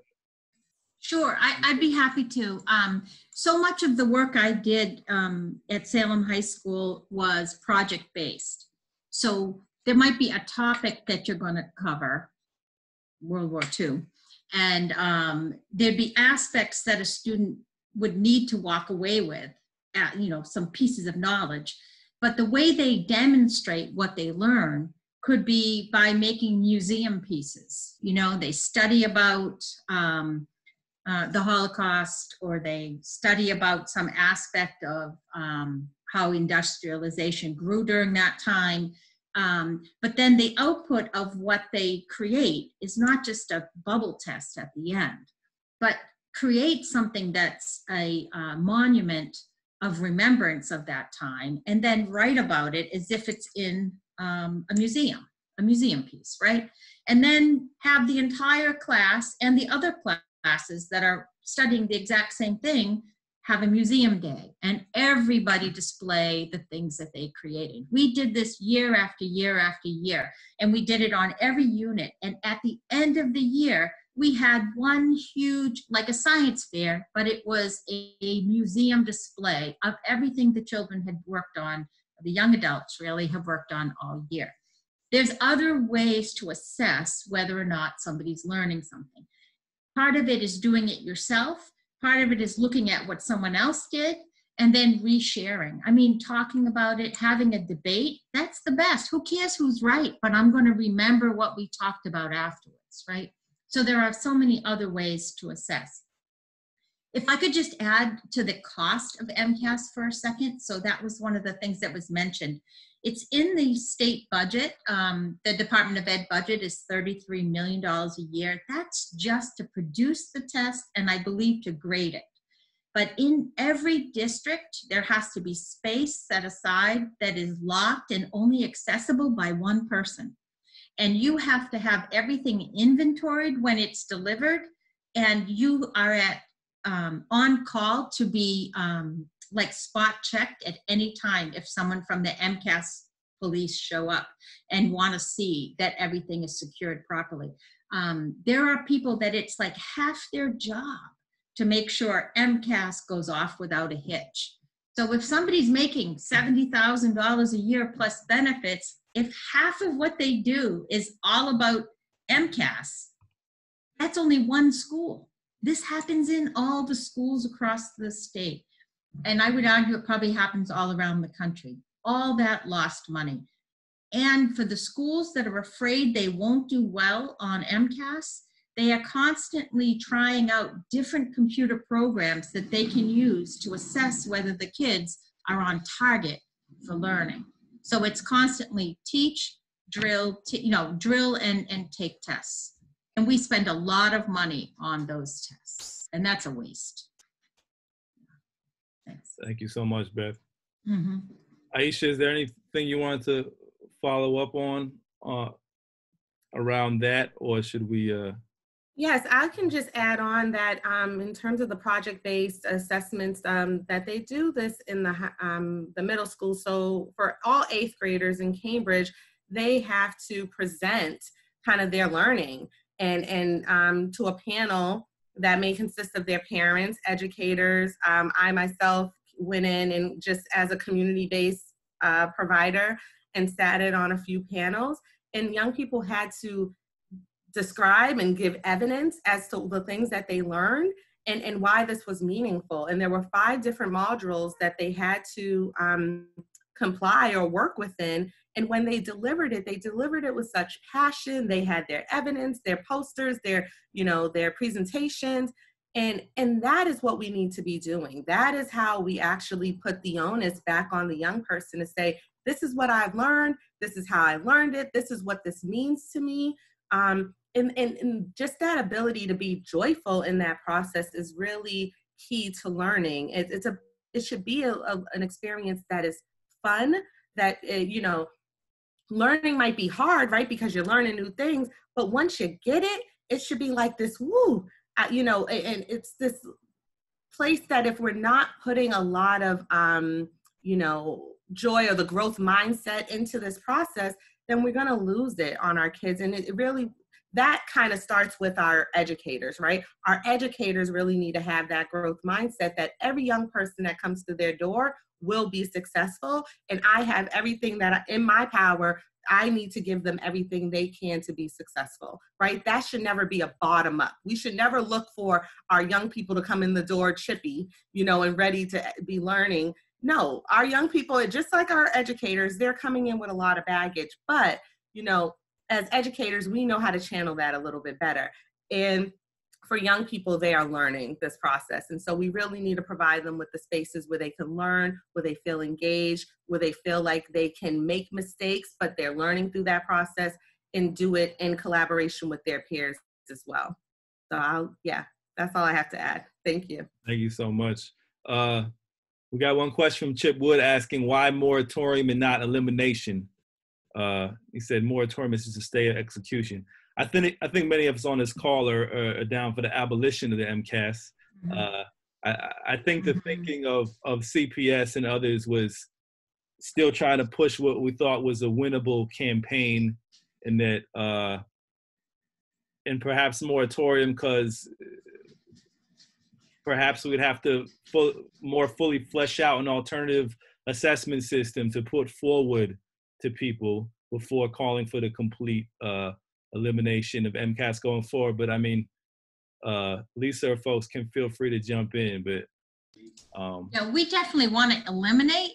Sure, I'd be happy to. So much of the work I did at Salem High School was project-based. So there might be a topic that you're going to cover, World War II, and there'd be aspects that a student would need to walk away with, you know, some pieces of knowledge. But the way they demonstrate what they learn could be by making museum pieces. You know, they study about the Holocaust, or they study about some aspect of how industrialization grew during that time. But then the output of what they create is not just a bubble test at the end, but create something that's a monument of remembrance of that time, and then write about it as if it's in a museum piece, right? And then have the entire class and the other classes that are studying the exact same thing have a museum day, and everybody display the things that they created. We did this year after year after year, and we did it on every unit. And at the end of the year, we had one huge, like a science fair, but it was a museum display of everything the children had worked on, the young adults really have worked on all year. There's other ways to assess whether or not somebody's learning something. Part of it is doing it yourself. Part of it is looking at what someone else did and then resharing. I mean, talking about it, having a debate, that's the best. Who cares who's right? But I'm going to remember what we talked about afterwards, right? So there are so many other ways to assess. If I could just add to the cost of MCAS for a second. So that was one of the things that was mentioned. It's in the state budget. The Department of Ed budget is $33 million a year. That's just to produce the test and I believe to grade it. But in every district, there has to be space set aside that is locked and only accessible by one person. And you have to have everything inventoried when it's delivered, and you are at on call to be like spot checked at any time if someone from the MCAS police show up and want to see that everything is secured properly. There are people that it's like half their job to make sure MCAS goes off without a hitch. So if somebody's making $70,000 a year plus benefits, if half of what they do is all about MCAS, that's only one school. This happens in all the schools across the state. And I would argue it probably happens all around the country. All that lost money. And for the schools that are afraid they won't do well on MCAS, they are constantly trying out different computer programs that they can use to assess whether the kids are on target for learning. So it's constantly teach, drill, drill and take tests. And we spend a lot of money on those tests, and that's a waste. Thanks. Thank you so much, Beth. Mm-hmm. Aisha, is there anything you wanted to follow up on around that, or should we? Yes, I can just add on that in terms of the project-based assessments, that they do this in the middle school. So for all 8th graders in Cambridge, they have to present kind of their learning and to a panel that may consist of their parents, educators. I myself went in and just as a community-based provider and sat in on a few panels, and young people had to describe and give evidence as to the things that they learned and why this was meaningful. And there were 5 different modules that they had to comply or work within, And when they delivered it with such passion. They had their evidence, their posters, their, their presentations. And that is what we need to be doing. That is how we actually put the onus back on the young person to say, this is what I've learned. This is how I learned it. This is what this means to me. And just that ability to be joyful in that process is really key to learning. It should be an experience that is fun, that, learning might be hard, right? Because you're learning new things, but once you get it, it should be like this, woo, and it's this place that if we're not putting a lot of, joy or the growth mindset into this process, then we're going to lose it on our kids. And it really, that kind of starts with our educators, right? Our educators really need to have that growth mindset that every young person that comes through their door will be successful. And I have everything that in my power. I need to give them everything they can to be successful, right? That should never be a bottom up. We should never look for our young people to come in the door chippy, and ready to be learning. No, our young people, just like our educators, they're coming in with a lot of baggage. But, as educators, we know how to channel that a little bit better. And for young people, they are learning this process. And so we really need to provide them with the spaces where they can learn, where they feel engaged, where they feel like they can make mistakes, but they're learning through that process and do it in collaboration with their peers as well. So that's all I have to add. Thank you. Thank you so much. We got one question from Chip Wood asking why moratorium and not elimination. He said moratorium is just a stay of execution. I think many of us on this call are down for the abolition of the MCAS. I think the thinking of CPS and others was still trying to push what we thought was a winnable campaign, and that and perhaps moratorium because perhaps we'd have to more fully flesh out an alternative assessment system to put forward to people before calling for the complete elimination of MCAS going forward. But I mean, Lisa or folks can feel free to jump in, but. We definitely want to eliminate,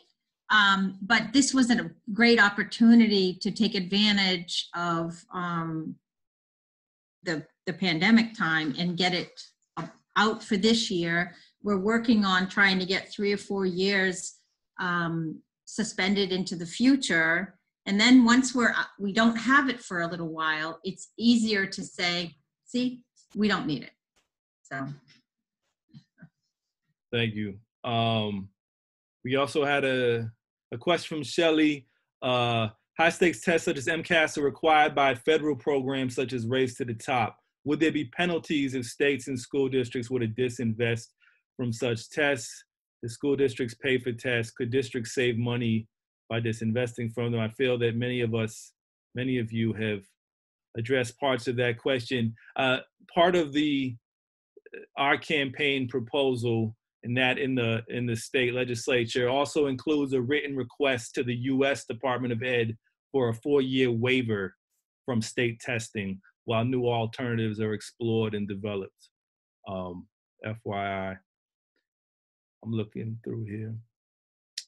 but this was a great opportunity to take advantage of the pandemic time and get it out for this year. We're working on trying to get 3 or 4 years suspended into the future. And then once we don't have it for a little while, it's easier to say, see, we don't need it. So. Thank you. We also had a question from Shelley. High stakes tests such as MCAS are required by federal programs such as Race to the Top. Would there be penalties if states and school districts were to disinvest from such tests? The school districts pay for tests. Could districts save money by disinvesting from them? I feel that many of you have addressed parts of that question. Part of our campaign proposal, and that in the state legislature, also includes a written request to the U.S. Department of Ed for a 4-year waiver from state testing while new alternatives are explored and developed. FYI, I'm looking through here.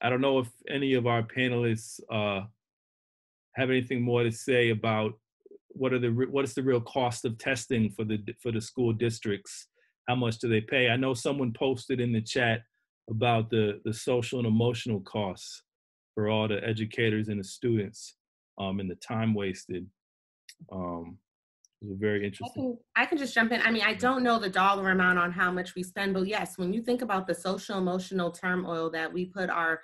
I don't know if any of our panelists have anything more to say about what is the real cost of testing for the school districts. How much do they pay? I know someone posted in the chat about the social and emotional costs for all the educators and the students, and the time wasted. It was very interesting. I can just jump in. I mean, I don't know the dollar amount on how much we spend, but yes, when you think about the social emotional turmoil that we put our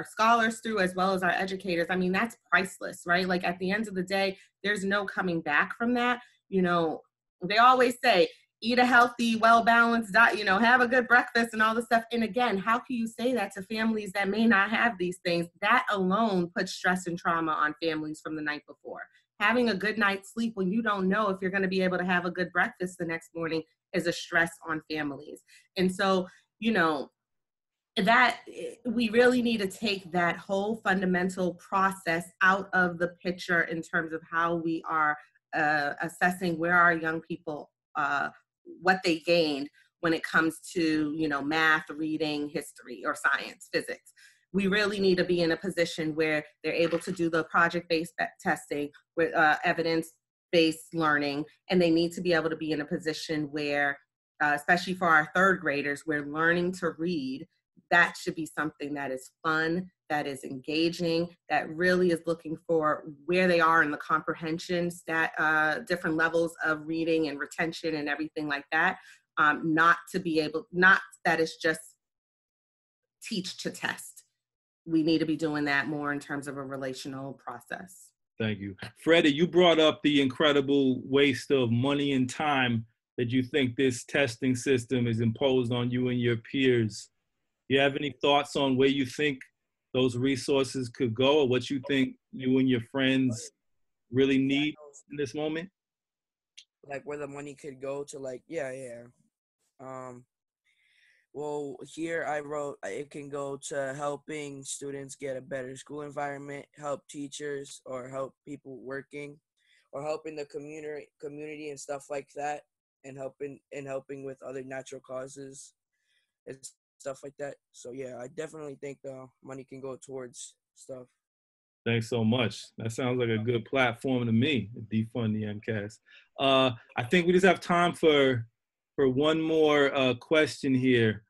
scholars through, as well as our educators, I mean, that's priceless, right? Like at the end of the day, there's no coming back from that. They always say, eat a healthy, well-balanced diet, have a good breakfast and all this stuff. And again, how can you say that to families that may not have these things? That alone puts stress and trauma on families from the night before. Having a good night's sleep when you don't know if you're going to be able to have a good breakfast the next morning is a stress on families. And so, that we really need to take that whole fundamental process out of the picture in terms of how we are assessing where our young people, what they gained when it comes to, math, reading, history, or science, physics. We really need to be in a position where they're able to do the project-based testing with evidence-based learning, and they need to be able to be in a position where, especially for our third graders, where learning to read, that should be something that is fun, that is engaging, that really is looking for where they are in the comprehensions, that different levels of reading and retention and everything like that. Not that it's just teach to test. We need to be doing that more in terms of a relational process. Thank you. Freddie, you brought up the incredible waste of money and time that you think this testing system is imposed on you and your peers. Do you have any thoughts on where you think those resources could go, or what you think you and your friends really need in this moment? Like where the money could go to, like, well, here I wrote it can go to helping students get a better school environment, help teachers, or help people working, or helping the community and stuff like that, and helping with other natural causes and stuff like that. So yeah, I definitely think the money can go towards stuff. Thanks so much. That sounds like a good platform to me, defund the MCAS. I think we just have time for one more question here.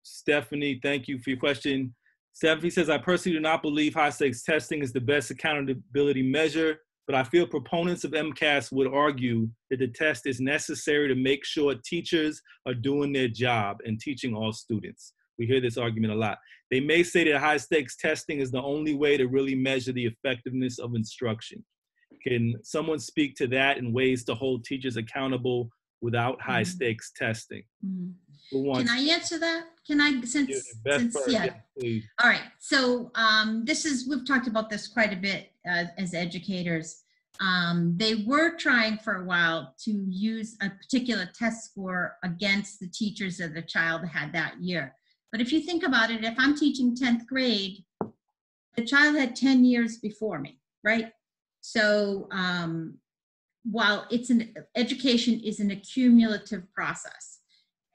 Stephanie, thank you for your question. Stephanie says, I personally do not believe high-stakes testing is the best accountability measure, but I feel proponents of MCAS would argue that the test is necessary to make sure teachers are doing their job and teaching all students. We hear this argument a lot. They may say that high-stakes testing is the only way to really measure the effectiveness of instruction. Can someone speak to that and ways to hold teachers accountable without high-stakes testing? Can I answer that? Can I, yeah. Please. All right, so we've talked about this quite a bit as educators. They were trying for a while to use a particular test score against the teachers that the child had that year. But if you think about it, if I'm teaching 10th grade, the child had 10 years before me, right? So while education is an accumulative process,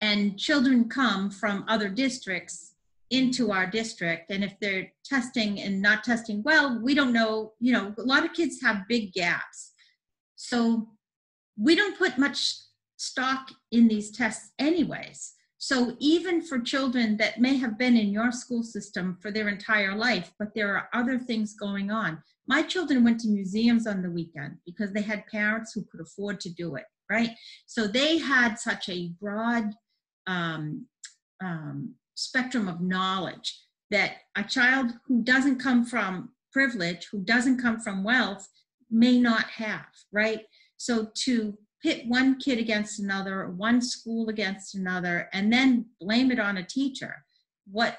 and children come from other districts into our district, and if they're testing and not testing well, we don't know, a lot of kids have big gaps. So we don't put much stock in these tests anyways. So even for children that may have been in your school system for their entire life, but there are other things going on. My children went to museums on the weekend because they had parents who could afford to do it, right? So they had such a broad spectrum of knowledge that a child who doesn't come from privilege, who doesn't come from wealth, may not have, right? So to pit one kid against another, one school against another, and then blame it on a teacher, we're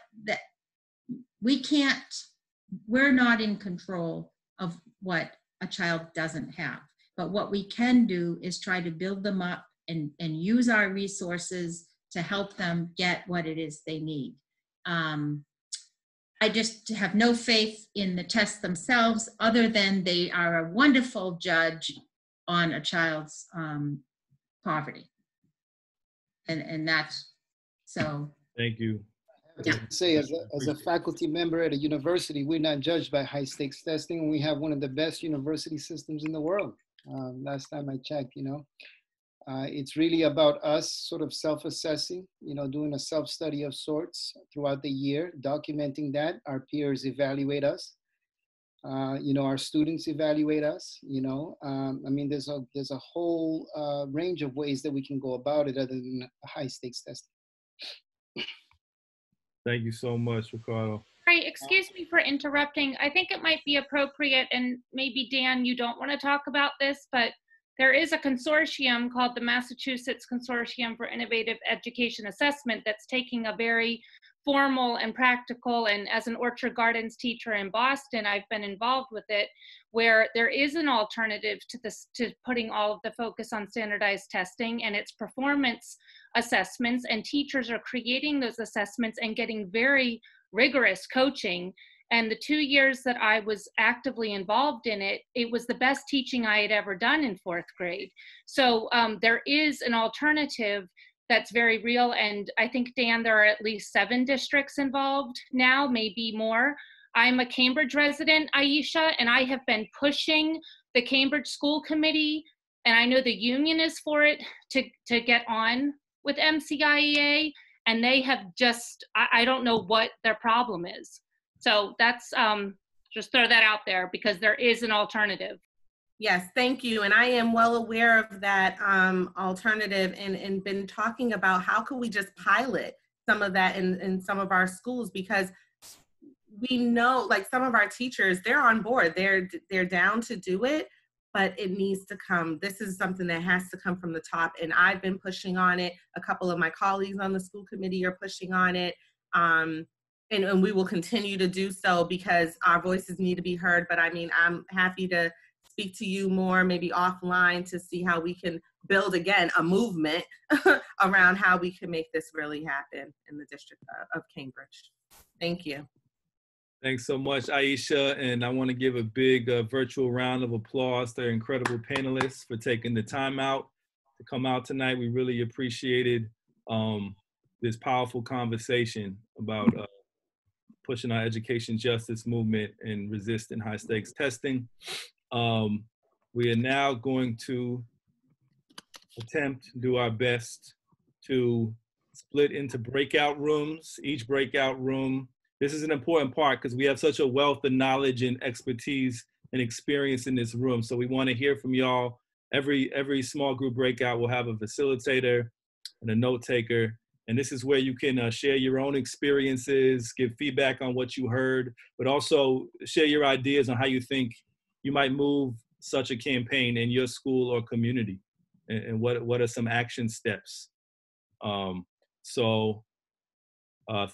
not in control of what a child doesn't have. But what we can do is try to build them up and use our resources to help them get what it is they need. I just have no faith in the tests themselves, other than they are a wonderful judge on a child's poverty. And that's, so. Thank you. I have to say, as a faculty member at a university, we're not judged by high stakes testing. We have one of the best university systems in the world. Last time I checked, it's really about us sort of self-assessing, doing a self-study of sorts throughout the year, documenting that. Our peers evaluate us. Our students evaluate us. There's a whole range of ways that we can go about it other than high stakes testing. Thank you so much, Ricardo. Right, excuse me for interrupting. I think it might be appropriate, and maybe Dan, you don't want to talk about this, but there is a consortium called the Massachusetts Consortium for Innovative Education Assessment that's taking a very formal and practical, and as an Orchard Gardens teacher in Boston, I've been involved with it, where there is an alternative to putting all of the focus on standardized testing, and it's performance assessments, and teachers are creating those assessments and getting very rigorous coaching. And the 2 years that I was actively involved in it, it was the best teaching I had ever done in 4th grade. So there is an alternative that's very real. And I think, Dan, there are at least 7 districts involved now, maybe more. I'm a Cambridge resident, Aisha, and I have been pushing the Cambridge School Committee, and I know the union is for it, to get on with MCIEA, and they have just, I don't know what their problem is. So that's, just throw that out there because there is an alternative. Yes, thank you. And I am well aware of that alternative and been talking about how could we just pilot some of that in some of our schools, because we know, like, some of our teachers, they're on board, they're down to do it, but it needs to come. This is something that has to come from the top, and I've been pushing on it. A couple of my colleagues on the school committee are pushing on it, and we will continue to do so because our voices need to be heard. But I mean, I'm happy to speak to you more, maybe offline, to see how we can build, again, a movement around how we can make this really happen in the District of Cambridge. Thank you. Thanks so much, Aisha. And I want to give a big virtual round of applause to our incredible panelists for taking the time out to come out tonight. We really appreciated this powerful conversation about pushing our education justice movement and resisting high stakes testing. We are now going to do our best to split into breakout rooms. Each breakout room, this is an important part because we have such a wealth of knowledge and expertise and experience in this room. So we want to hear from y'all. Every small group breakout will have a facilitator and a note taker. And this is where you can share your own experiences, give feedback on what you heard, but also share your ideas on how you think you might move such a campaign in your school or community, and what are some action steps.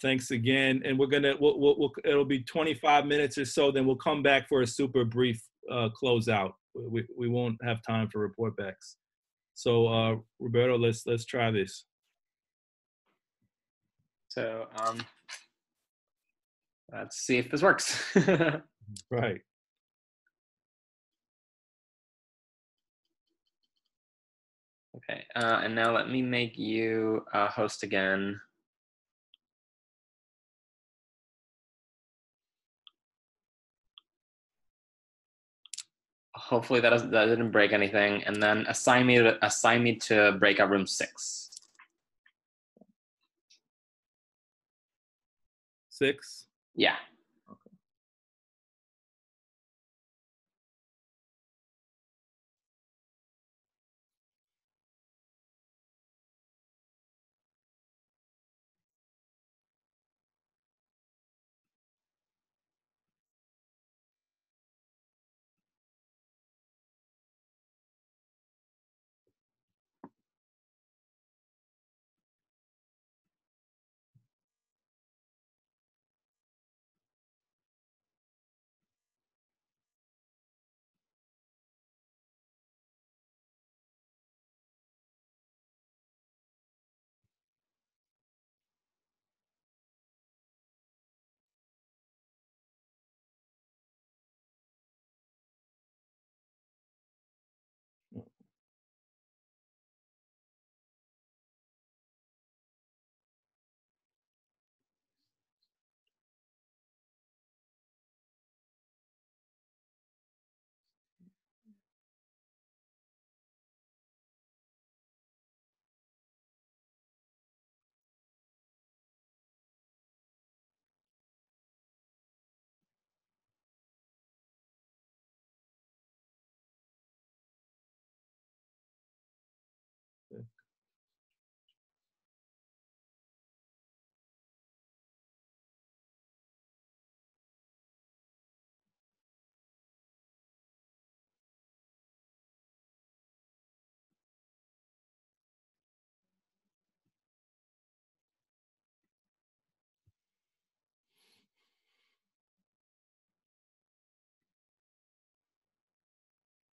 Thanks again, and it'll be 25 minutes or so, then we'll come back for a super brief closeout. We won't have time for report backs. So Roberto, let's try this. So let's see if this works. Right. Okay, and now let me make you a host again. Hopefully that didn't break anything, and then assign me to breakout room 6. 6? Yeah.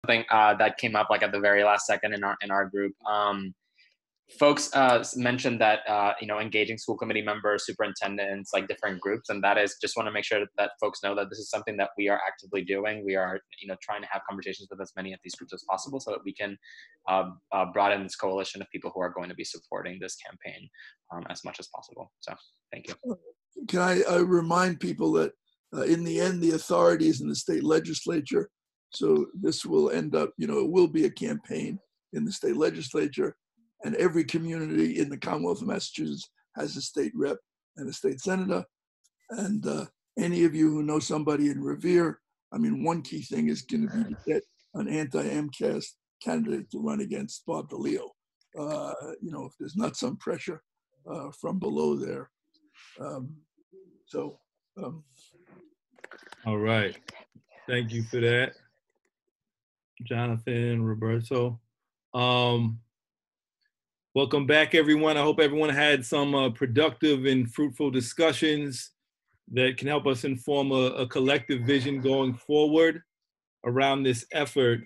Something that came up like at the very last second in our group. folks mentioned that engaging school committee members, superintendents, like different groups, and that is just want to make sure that folks know that this is something that we are actively doing. We are trying to have conversations with as many of these groups as possible so that we can broaden this coalition of people who are going to be supporting this campaign as much as possible. So thank you. Can I remind people that in the end, the authority is in the state legislature. So this will end up, it will be a campaign in the state legislature, and every community in the Commonwealth of Massachusetts has a state rep and a state senator. And any of you who know somebody in Revere, one key thing is going to be to get an anti-MCAS candidate to run against Bob DeLeo. If there's not some pressure from below there. All right. Thank you for that, Jonathan, Roberto. Welcome back, everyone. I hope everyone had some productive and fruitful discussions that can help us inform a collective vision going forward around this effort.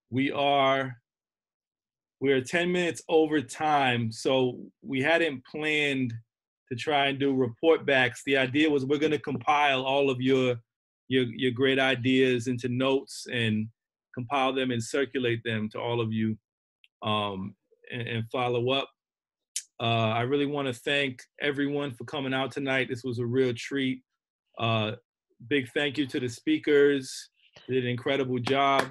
We are 10 minutes over time, so we hadn't planned to try and do report backs. The idea was we're going to compile all of your great ideas into notes and compile them and circulate them to all of you and follow up. I really want to thank everyone for coming out tonight. This was a real treat. Big thank you to the speakers. They did an incredible job.